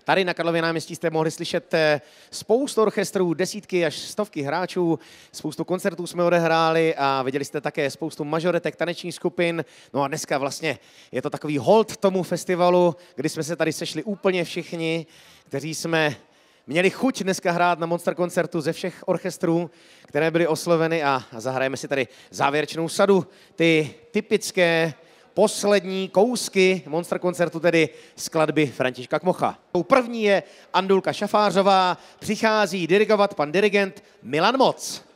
Tady na Karlově náměstí jste mohli slyšet spoustu orchestrů, desítky až stovky hráčů, spoustu koncertů jsme odehráli a viděli jste také spoustu mažoretek, tanečních skupin. No a dneska vlastně je to takový hold tomu festivalu, kdy jsme se tady sešli úplně všichni, kteří jsme měli chuť dneska hrát na Monster koncertu ze všech orchestrů, které byly osloveny a zahrajeme si tady závěrečnou sadu, ty typické poslední kousky Monster koncertu, tedy skladby Františka Kmocha. První je Andulka Šafářová, přichází dirigovat pan dirigent Milan Moc.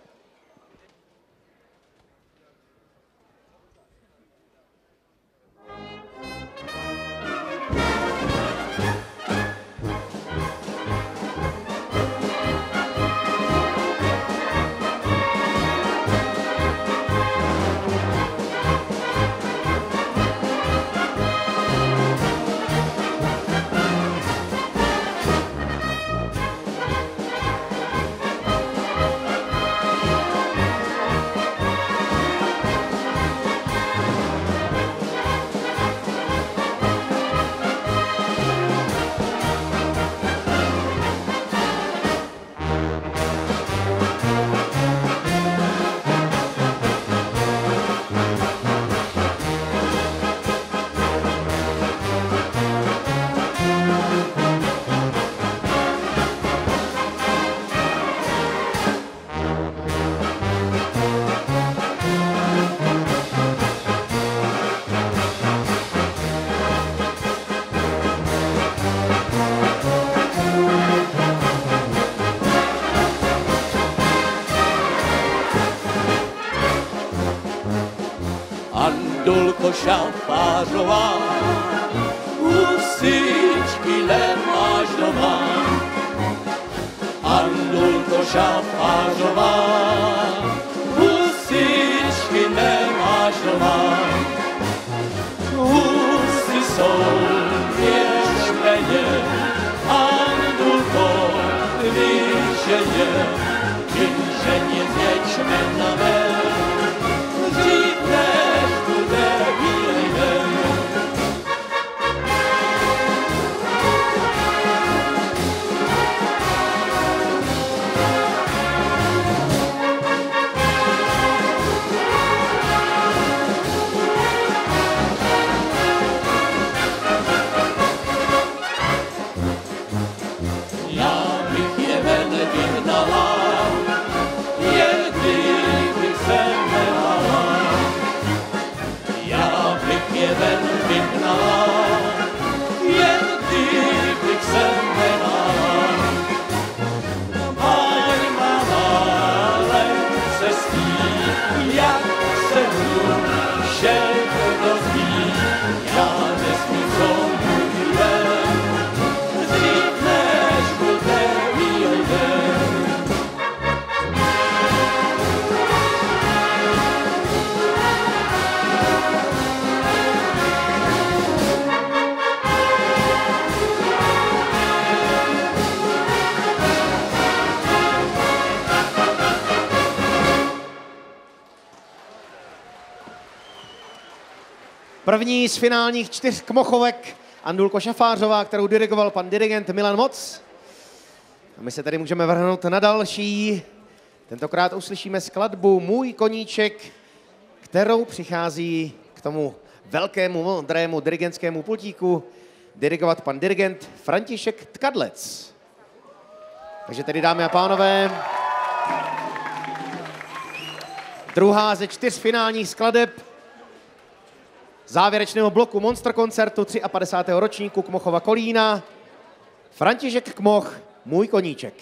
Andulko Šafářová, husičky nemáš doma. Andulko Šafářová, husičky nemáš doma. Husy jsou věčmeně, Andulko, víš, že nic věčmena ne. První z finálních 4 Kmochovek Andulko Šafářová, kterou dirigoval pan dirigent Milan Moc. A my se tady můžeme vrhnout na další. Tentokrát uslyšíme skladbu Můj koníček, kterou přichází k tomu velkému, modrému dirigentskému pultíku dirigovat pan dirigent František Tkadlec. Takže tedy, dámy a pánové, druhá ze 4 finálních skladeb závěrečného bloku Monster koncertu 53. ročníku Kmochova Kolína. František Kmoch, Můj koníček.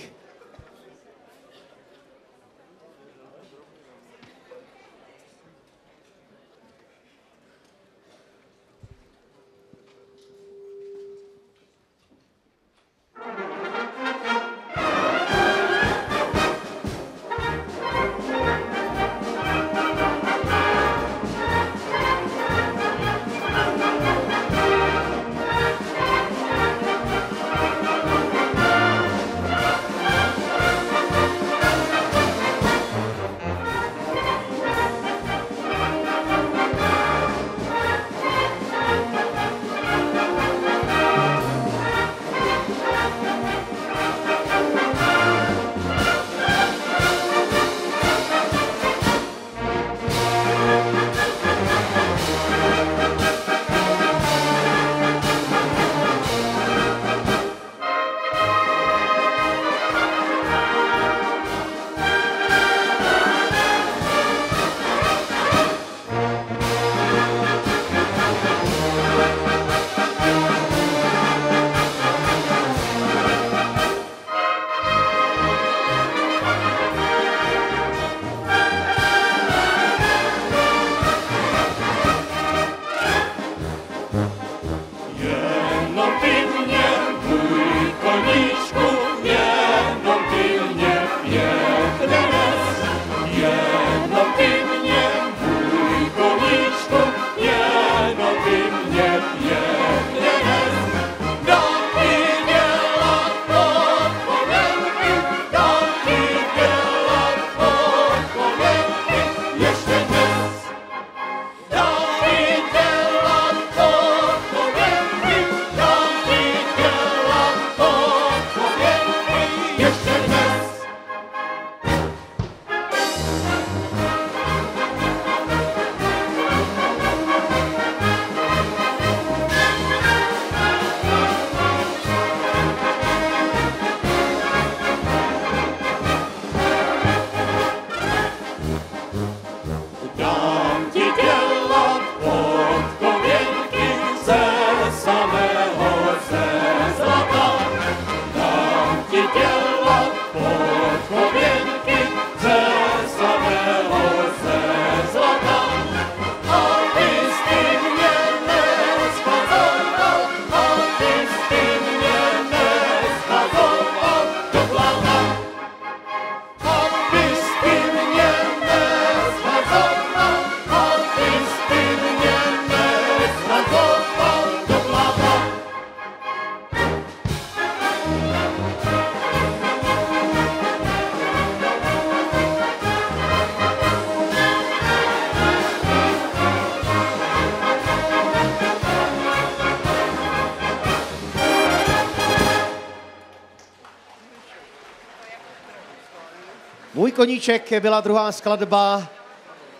Můj koníček byla druhá skladba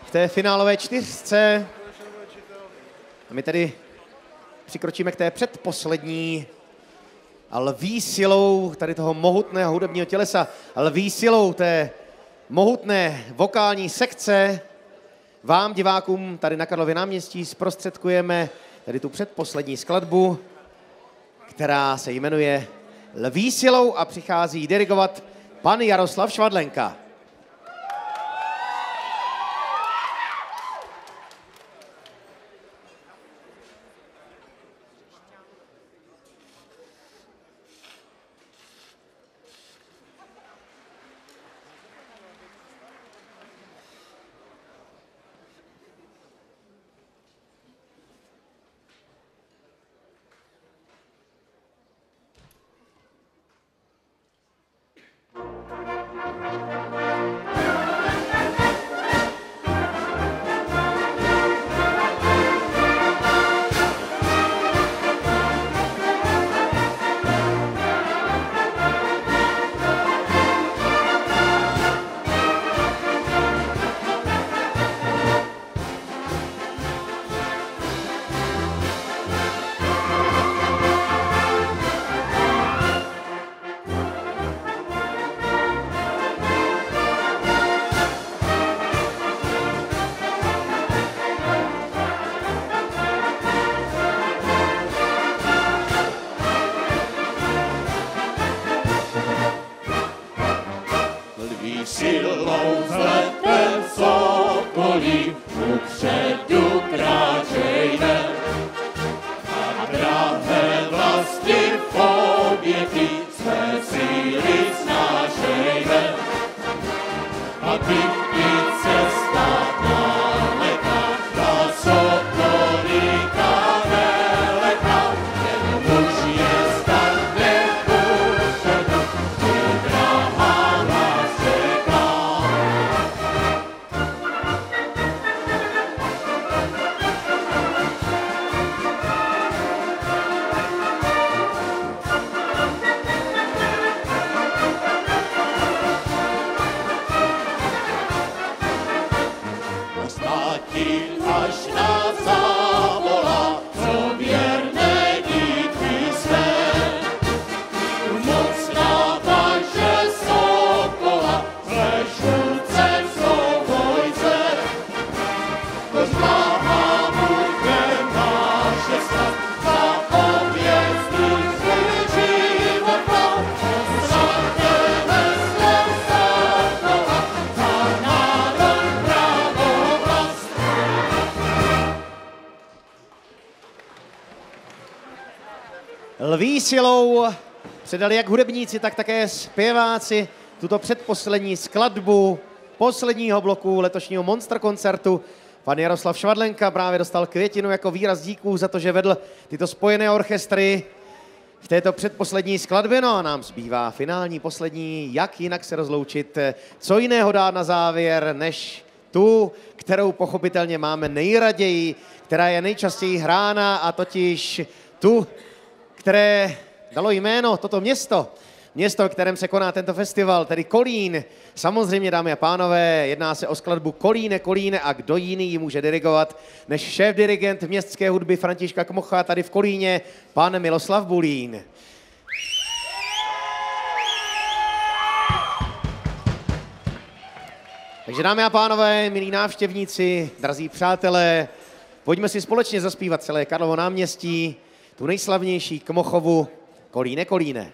v té finálové čtyřce. A my tedy přikročíme k té předposlední a lví silou tady toho mohutného hudebního tělesa, lví silou té mohutné vokální sekce vám, divákům, tady na Karlově náměstí zprostředkujeme tady tu předposlední skladbu, která se jmenuje Lví silou a přichází dirigovat pan Jaroslav Švadlenka. Silou vzletem sokolí, upředu kráčejme. A drahé vlasti v oběti své síly snášejme. A i cesta daleka, na sokolíka neleka, jen muž je statný upředu, i drahá nás čeká. Státí až nás zavolá, co věrné díky své. Mocná vaše sokola, zlešůce jsou vojce. Tož blahá bude naše snad, za obězný svůj život má. Zlateme slov sokola, za národ pravou vlast. Lví silou předali jak hudebníci, tak také zpěváci tuto předposlední skladbu posledního bloku letošního Monster koncertu. Pan Jaroslav Švadlenka právě dostal květinu jako výraz díků za to, že vedl tyto spojené orchestry v této předposlední skladbě. No a nám zbývá finální, poslední, jak jinak se rozloučit, co jiného dát na závěr, než tu, kterou pochopitelně máme nejraději, která je nejčastěji hrána, a totiž tu, které dalo jméno toto město, ve kterém se koná tento festival, tedy Kolín. Samozřejmě, dámy a pánové, jedná se o skladbu Kolíne, Kolíne, a kdo jiný ji může dirigovat než šéf-dirigent městské hudby Františka Kmocha tady v Kolíně, pan Miloslav Bulín. Takže, dámy a pánové, milí návštěvníci, drazí přátelé, pojďme si společně zaspívat celé Karlovo náměstí tu nejslavnější Kmochovu Kolíne, Kolíne.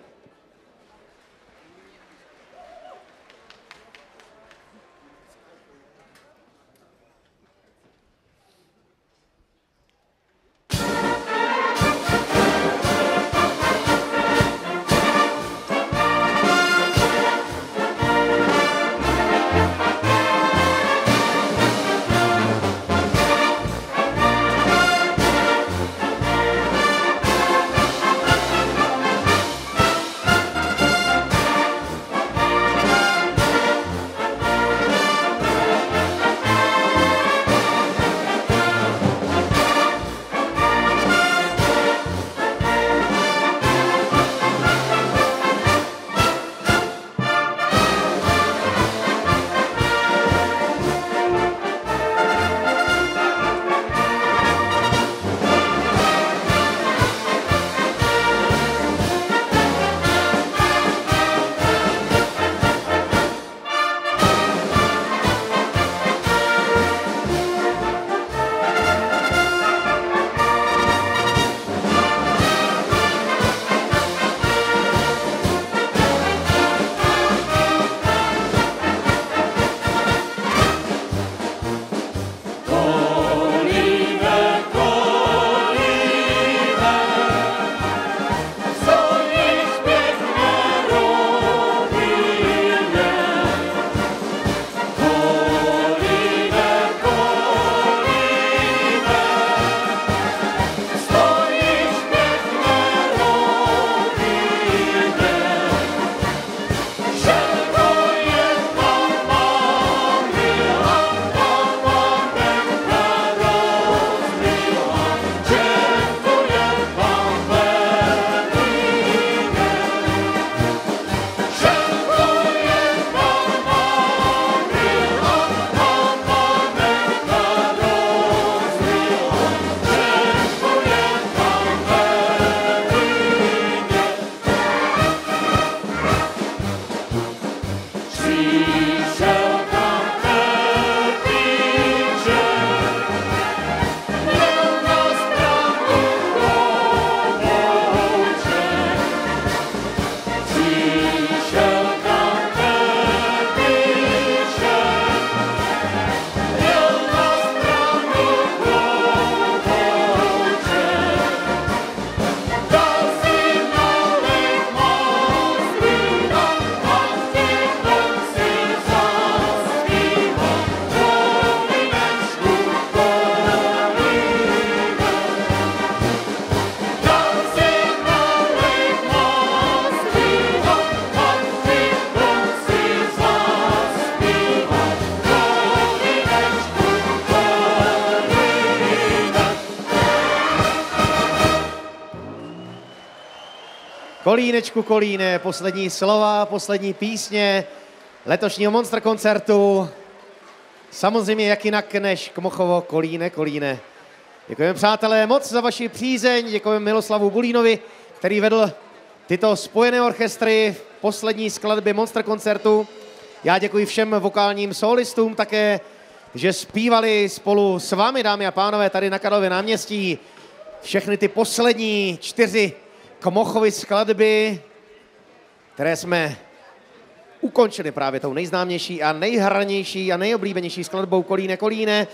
Kolínečku, Kolíne, poslední slova, poslední písně letošního Monster koncertu. Samozřejmě jak jinak než Kmochovo, Kolíne, Kolíne. Děkujeme, přátelé, moc za vaši přízeň, děkujeme Miloslavu Bulínovi, který vedl tyto spojené orchestry v poslední skladbě Monster koncertu. Já děkuji všem vokálním solistům také, že zpívali spolu s vámi, dámy a pánové, tady na Karlově náměstí všechny ty poslední 4 Kmochovy skladby, které jsme ukončili právě tou nejznámější a nejhranější a nejoblíbenější skladbou Kolíne, Kolíne.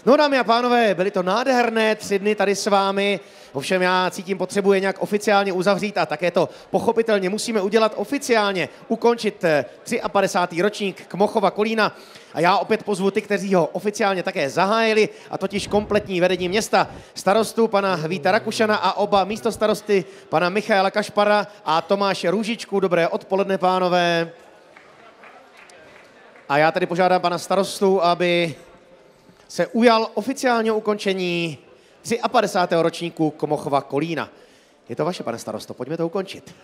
No, dámy a pánové, byly to nádherné 3 dny tady s vámi, ovšem já cítím potřebu je nějak oficiálně uzavřít a také to pochopitelně musíme udělat oficiálně, ukončit 53. ročník Kmochova Kolína. A já opět pozvu ty, kteří ho oficiálně také zahájili, a totiž kompletní vedení města, starostu pana Víta Rakušana a oba místostarosty pana Michaela Kašpara a Tomáše Růžičku. Dobré odpoledne, pánové. A já tady požádám pana starostu, aby se ujal oficiálního ukončení 53. ročníku Kmochova Kolína. Je to vaše, pane starosto, pojďme to ukončit.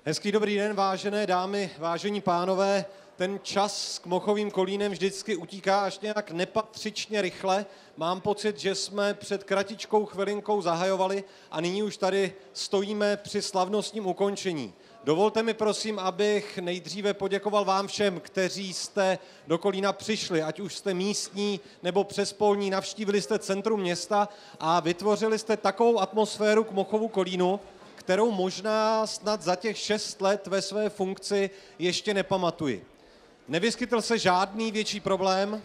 Hezký dobrý den, vážené dámy, vážení pánové. Ten čas s Kmochovým Kolínem vždycky utíká až nějak nepatřičně rychle. Mám pocit, že jsme před kratičkou chvilinkou zahajovali a nyní už tady stojíme při slavnostním ukončení. Dovolte mi prosím, abych nejdříve poděkoval vám všem, kteří jste do Kolína přišli, ať už jste místní nebo přespolní, navštívili jste centrum města a vytvořili jste takovou atmosféru Kmochovu Kolínu, kterou možná snad za těch 6 let ve své funkci ještě nepamatuji. Nevyskytl se žádný větší problém,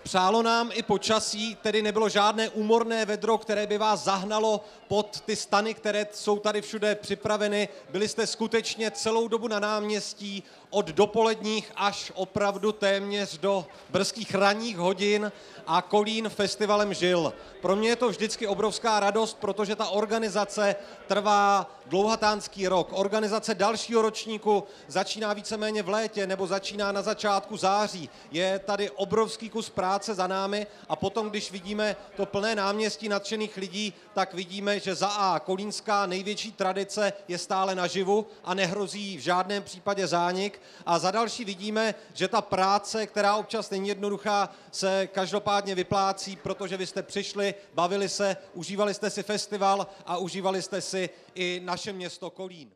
přálo nám i počasí, tedy nebylo žádné úmorné vedro, které by vás zahnalo pod ty stany, které jsou tady všude připraveny. Byli jste skutečně celou dobu na náměstí, od dopoledních až opravdu téměř do brzkých ranních hodin a Kolín festivalem žil. Pro mě je to vždycky obrovská radost, protože ta organizace trvá dlouhatánský rok. Organizace dalšího ročníku začíná víceméně v létě nebo začíná na začátku září. Je tady obrovský kus práce za námi a potom, když vidíme to plné náměstí nadšených lidí, tak vidíme, že za A kolínská největší tradice je stále naživu a nehrozí v žádném případě zánik. A za další vidíme, že ta práce, která občas není jednoduchá, se každopádně vyplácí, protože vy jste přišli, bavili se, užívali jste si festival a užívali jste si i naše město Kolín.